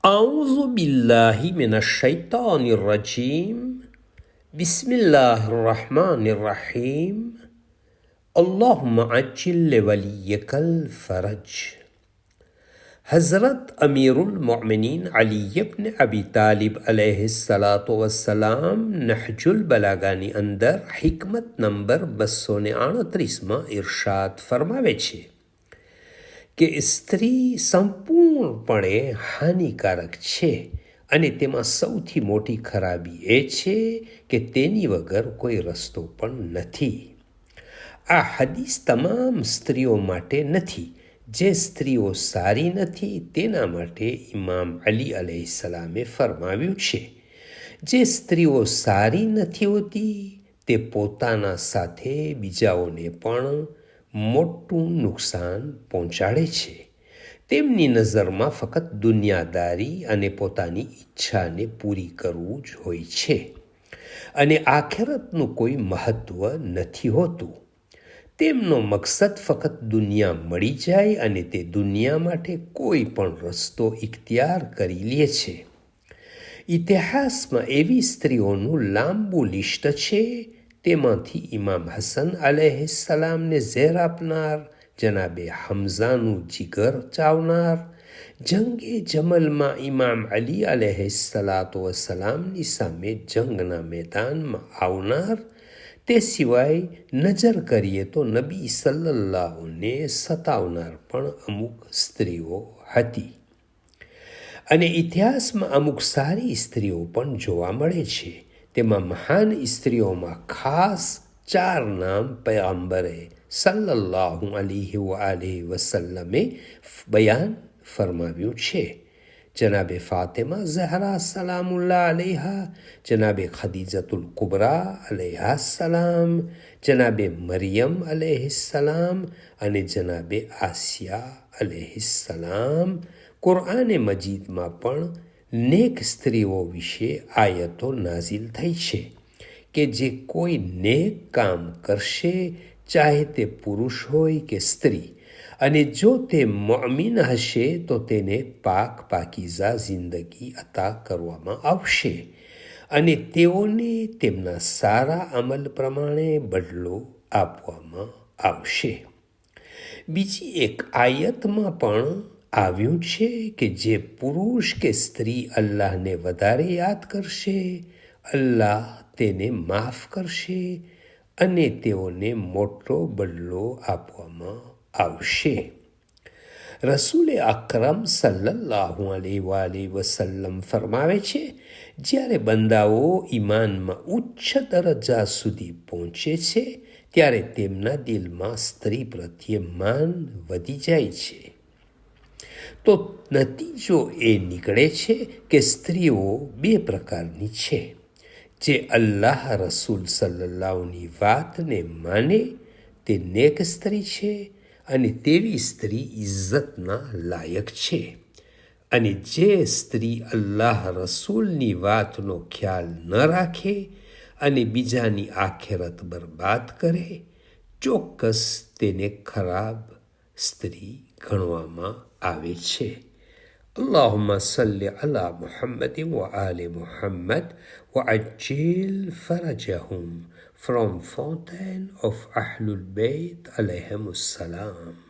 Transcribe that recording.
أعوذ بالله من الشيطان الرجيم بسم الله الرحمن الرحيم اللهم عجل لوليك الفرج. हज़रत अमीरुल मोमिनीन अली इब्न अबी तालिब अलैहिस्सलाम नहजुल बलागानी अंदर हिकमत नंबर 238 इरशाद फरमावे छे કે સ્ત્રી સંપૂર્ણપણે હાનિકારક છે અને તેમાં સૌથી મોટી ખરાબી એ છે કે તેની વગર કોઈ રસ્તો પણ નથી. આ હદીસ તમામ સ્ત્રીઓ માટે નથી. જે સ્ત્રીઓ સારી નથી તેના માટે ઇમામ અલી અલૈહિસ્સલામે ફરમાવ્યું છે. જે સ્ત્રીઓ સારી નથી હોતી તે પોતાના સાથે બીજાઓને પણ મોટું નુકસાન પહોંચાડે છે. તેમની નજરમાં ફક્ત દુનિયાદારી અને પોતાની ઈચ્છાને પૂરી કરવું જ હોય છે અને આખિરતનું કોઈ મહત્વ નથી હોતું. તેમનો મકસદ ફક્ત દુનિયા મળી જાય અને તે દુનિયા માટે કોઈ પણ રસ્તો ઇખ્તિયાર કરી લે છે. ઇતિહાસમાં એવી સ્ત્રીઓનું લાંબુ લિસ્ટ છે. તેમાંથી ઇમામ હસન અલૈહિસ્સલામને ઝેર આપનાર, જનાબે હમઝાનું જીગર ચાવનાર, જંગે જમલમાં ઇમામ અલી અલૈહિસ્સલામની સામે જંગના મેદાનમાં આવનાર, તે સિવાય નજર કરીએ તો નબી સલ્લલ્લાહુને સતાવનાર પણ અમુક સ્ત્રીઓ હતી. અને ઇતિહાસમાં અમુક સારી સ્ત્રીઓ પણ જોવા મળે છે. તેમાં મહાન સ્ત્રીઓમાં ખાસ 4 નામ પયગંબરે સલ્લલ્લાહુ અલૈહિ વસલ્લમે બયાન ફરમાવ્યું છે. જનાબે ફાતિમા ઝહરા સલામુલ્લાહ અલૈહા, જનાબે ખદીજતુલ કુબરા અલૈહા સલામ, જનાબે મરિયમ અલૈહિસ્સલામ અને જનાબે આસિયા અલૈહિસ્સલામ. કુરઆને મજીદમાં પણ નેક સ્ત્રીઓ વિશે આયતો નાઝિલ થઈ છે કે જે કોઈ નેક કામ કરશે, ચાહે તે પુરુષ હોય કે સ્ત્રી, અને જો તે મુઅમિન હશે તો તેને પાકીઝા જિંદગી અતા કરવામાં આવશે અને તેઓને તેમના સારા અમલ પ્રમાણે બદલો આપવામાં આવશે. બીજી એક આયતમાં પણ આવ્યું છે કે જે પુરુષ કે સ્ત્રી અલ્લાહને વધારે યાદ કરશે, અલ્લાહ તેને માફ કરશે અને તેઓને મોટો બદલો આપવામાં આવશે. રસૂલે અકરમ સલ્લલ્લાહુ અલૈહિ વસલ્લમ ફરમાવે છે, જ્યારે બંદાઓ ઈમાનમાં ઉચ્ચ દરજ્જા સુધી પહોંચે છે ત્યારે તેમના દિલમાં સ્ત્રી પ્રત્યે માન વધી જાય છે. તો નતીજો એ નીકળે છે કે સ્ત્રીઓ 2 પ્રકારની છે. જે અલ્લાહ રસૂલ સલ્લલ્લાહુની વાતને માને તે નેક સ્ત્રી છે અને તેવી સ્ત્રી ઇજ્જતના લાયક છે. અને જે સ્ત્રી અલ્લાહ રસૂલની વાતનો ખ્યાલ ન રાખે અને બીજાની આખિરત બરબાદ કરે, ચોક્કસ તેને ખરાબ સ્ત્રી ગણવામાં આવે છે. અલ્લાહુમ્મા સલ્લી અલા મુહમ્મદ વ આલે મુહમ્મદ વ અજ્જિલ ફરજહુમ. From Fountain of Ahlul Bayt alayhimus salam.